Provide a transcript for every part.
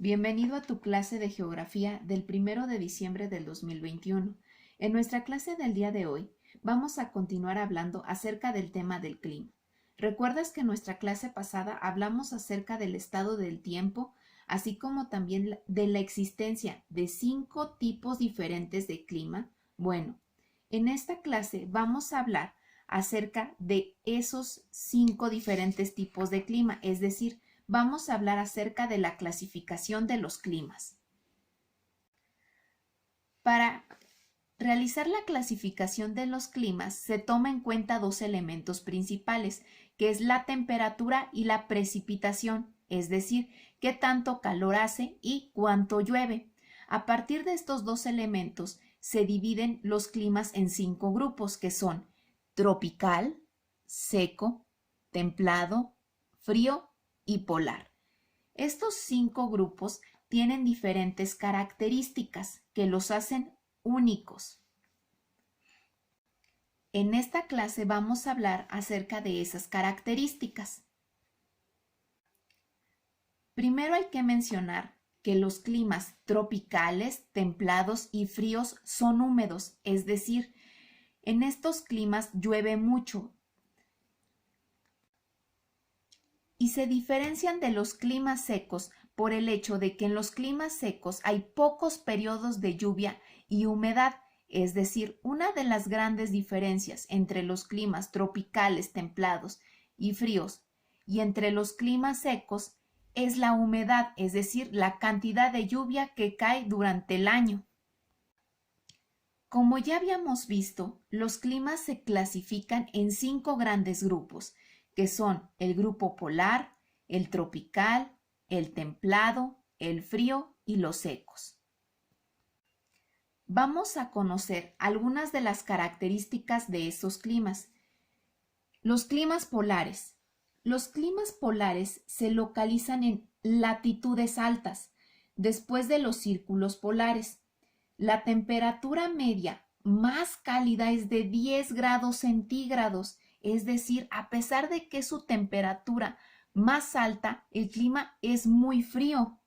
Bienvenido a tu clase de Geografía del 1 de diciembre del 2021. En nuestra clase del día de hoy vamos a continuar hablando acerca del tema del clima. ¿Recuerdas que en nuestra clase pasada hablamos acerca del estado del tiempo, así como también de la existencia de 5 tipos diferentes de clima? Bueno, en esta clase vamos a hablar acerca de esos 5 diferentes tipos de clima, es decir, vamos a hablar acerca de la clasificación de los climas. Para realizar la clasificación de los climas se toma en cuenta dos elementos principales, que es la temperatura y la precipitación, es decir, qué tanto calor hace y cuánto llueve. A partir de estos dos elementos se dividen los climas en 5 grupos, que son tropical, seco, templado, frío y polar. Estos 5 grupos tienen diferentes características que los hacen únicos. En esta clase vamos a hablar acerca de esas características. Primero hay que mencionar que los climas tropicales, templados y fríos son húmedos, es decir, en estos climas llueve mucho y se diferencian de los climas secos por el hecho de que en los climas secos hay pocos periodos de lluvia y humedad, es decir, una de las grandes diferencias entre los climas tropicales, templados y fríos y entre los climas secos es la humedad, es decir, la cantidad de lluvia que cae durante el año. Como ya habíamos visto, los climas se clasifican en 5 grandes grupos, que son el grupo polar, el tropical, el templado, el frío y los secos. Vamos a conocer algunas de las características de esos climas. Los climas polares. Los climas polares se localizan en latitudes altas, después de los círculos polares. La temperatura media más cálida es de 10 grados centígrados, es decir, a pesar de que es su temperatura más alta, el clima es muy frío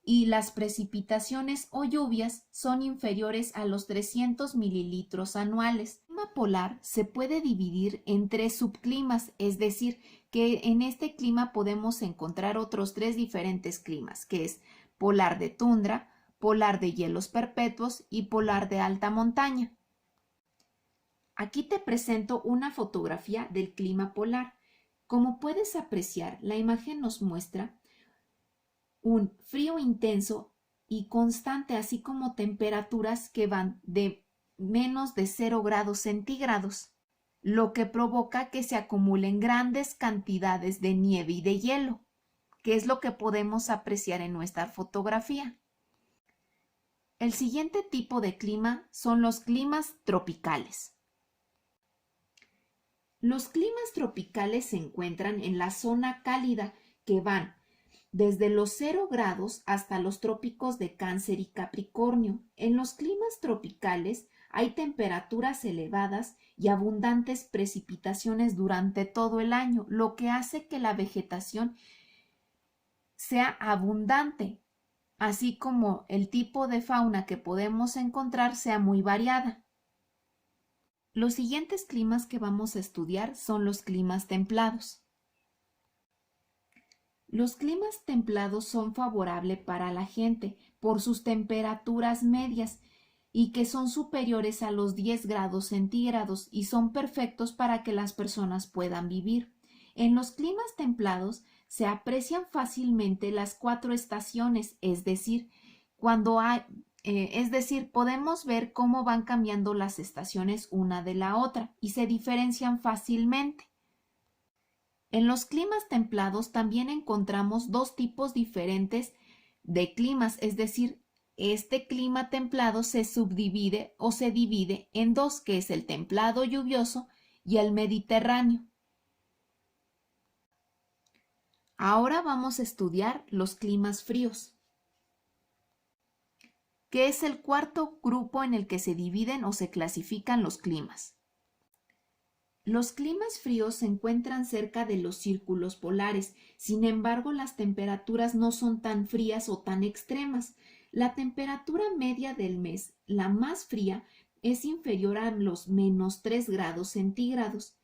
y las precipitaciones o lluvias son inferiores a los 300 mililitros anuales. El clima polar se puede dividir en 3 subclimas, es decir, que en este clima podemos encontrar otros 3 diferentes climas, que es polar de tundra, polar de hielos perpetuos y polar de alta montaña. Aquí te presento una fotografía del clima polar. Como puedes apreciar, la imagen nos muestra un frío intenso y constante, así como temperaturas que van de menos de 0 grados centígrados, lo que provoca que se acumulen grandes cantidades de nieve y de hielo, que es lo que podemos apreciar en nuestra fotografía. El siguiente tipo de clima son los climas tropicales. Los climas tropicales se encuentran en la zona cálida que van desde los 0 grados hasta los trópicos de Cáncer y Capricornio. En los climas tropicales hay temperaturas elevadas y abundantes precipitaciones durante todo el año, lo que hace que la vegetación sea abundante, así como el tipo de fauna que podemos encontrar sea muy variada. Los siguientes climas que vamos a estudiar son los climas templados. Los climas templados son favorables para la gente por sus temperaturas medias y que son superiores a los 10 grados centígrados y son perfectos para que las personas puedan vivir. En los climas templados se aprecian fácilmente las 4 estaciones, es decir, podemos ver cómo van cambiando las estaciones una de la otra y se diferencian fácilmente. En los climas templados también encontramos 2 tipos diferentes de climas, es decir, este clima templado se subdivide o se divide en 2, que es el templado lluvioso y el mediterráneo. Ahora vamos a estudiar los climas fríos, que es el cuarto grupo en el que se dividen o se clasifican los climas. Los climas fríos se encuentran cerca de los círculos polares, sin embargo las temperaturas no son tan frías o tan extremas. La temperatura media del mes, la más fría, es inferior a los -3 grados centígrados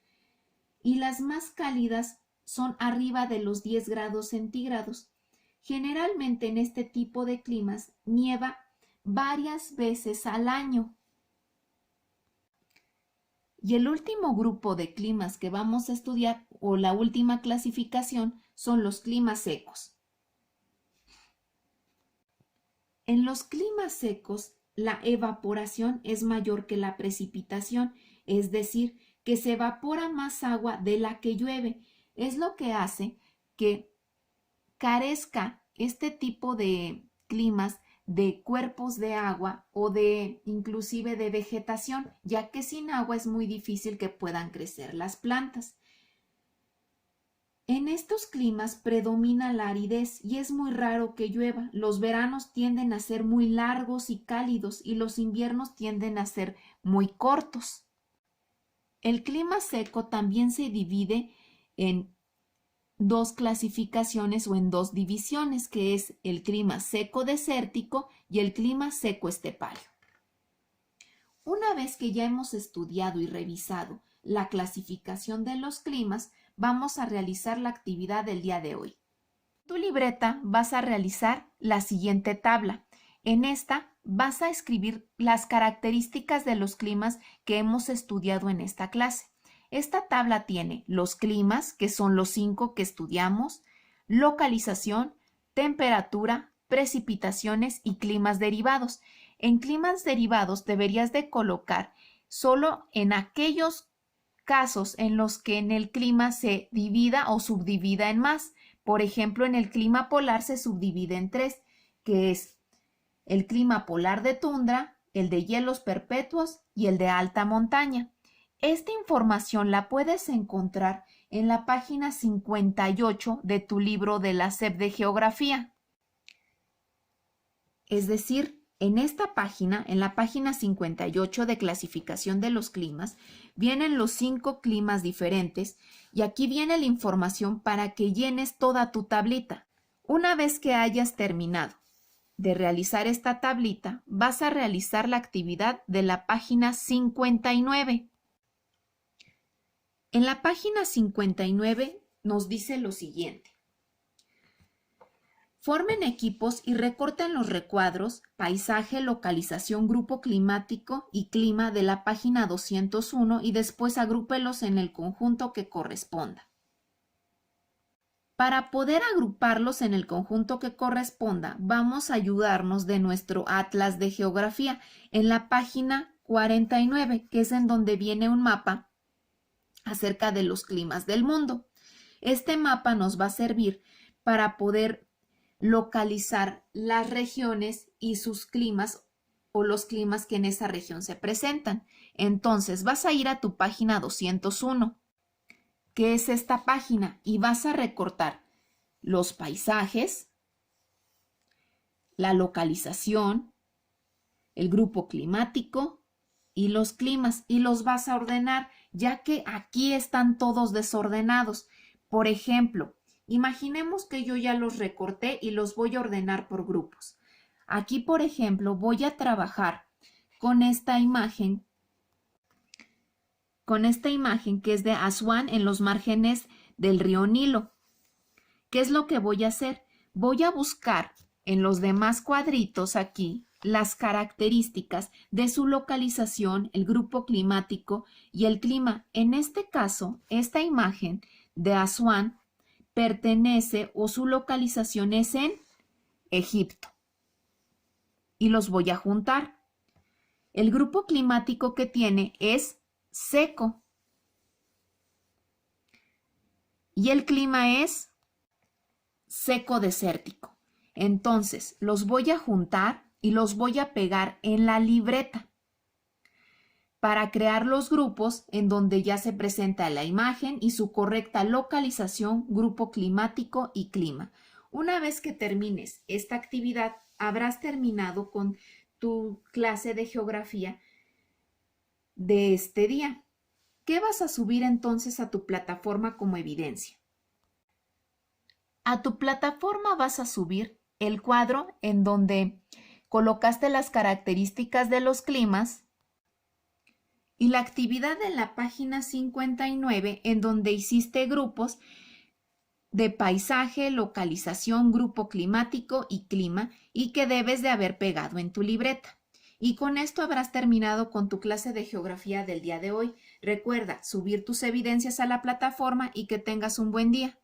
y las más cálidas son arriba de los 10 grados centígrados. Generalmente en este tipo de climas nieva varias veces al año. Y el último grupo de climas que vamos a estudiar, o la última clasificación, son los climas secos. En los climas secos, la evaporación es mayor que la precipitación, es decir, que se evapora más agua de la que llueve. Es lo que hace que carezca este tipo de climas de cuerpos de agua o de inclusive de vegetación, ya que sin agua es muy difícil que puedan crecer las plantas. En estos climas predomina la aridez y es muy raro que llueva. Los veranos tienden a ser muy largos y cálidos y los inviernos tienden a ser muy cortos. El clima seco también se divide en dos clasificaciones o en dos divisiones, que es el clima seco desértico y el clima seco estepario. Una vez que ya hemos estudiado y revisado la clasificación de los climas, vamos a realizar la actividad del día de hoy. En tu libreta vas a realizar la siguiente tabla. En esta vas a escribir las características de los climas que hemos estudiado en esta clase. Esta tabla tiene los climas, que son los 5 que estudiamos, localización, temperatura, precipitaciones y climas derivados. En climas derivados deberías de colocar solo en aquellos casos en los que en el clima se divida o subdivida en más. Por ejemplo, en el clima polar se subdivide en 3, que es el clima polar de tundra, el de hielos perpetuos y el de alta montaña. Esta información la puedes encontrar en la página 58 de tu libro de la SEP de Geografía. Es decir, en esta página, en la página 58 de clasificación de los climas, vienen los 5 climas diferentes y aquí viene la información para que llenes toda tu tablita. Una vez que hayas terminado de realizar esta tablita, vas a realizar la actividad de la página 59. En la página 59 nos dice lo siguiente. Formen equipos y recorten los recuadros, paisaje, localización, grupo climático y clima de la página 201 y después agrúpelos en el conjunto que corresponda. Para poder agruparlos en el conjunto que corresponda, vamos a ayudarnos de nuestro Atlas de Geografía en la página 49, que es en donde viene un mapa acerca de los climas del mundo. Este mapa nos va a servir para poder localizar las regiones y sus climas o los climas que en esa región se presentan. Entonces vas a ir a tu página 201, que es esta página, y vas a recortar los paisajes, la localización, el grupo climático y los climas, y los vas a ordenar, ya que aquí están todos desordenados. Por ejemplo, imaginemos que yo ya los recorté y los voy a ordenar por grupos. Aquí, por ejemplo, voy a trabajar con esta imagen que es de Asuán en los márgenes del río Nilo. ¿Qué es lo que voy a hacer? Voy a buscar en los demás cuadritos aquí las características de su localización, el grupo climático y el clima. En este caso, esta imagen de Asuán pertenece o su localización es en Egipto. Y los voy a juntar. El grupo climático que tiene es seco. Y el clima es seco desértico. Entonces, los voy a juntar y los voy a pegar en la libreta para crear los grupos en donde ya se presenta la imagen y su correcta localización, grupo climático y clima. Una vez que termines esta actividad, habrás terminado con tu clase de geografía de este día. ¿Qué vas a subir entonces a tu plataforma como evidencia? A tu plataforma vas a subir el cuadro en donde colocaste las características de los climas y la actividad de la página 59 en donde hiciste grupos de paisaje, localización, grupo climático y clima y que debes de haber pegado en tu libreta. Y con esto habrás terminado con tu clase de geografía del día de hoy. Recuerda subir tus evidencias a la plataforma y que tengas un buen día.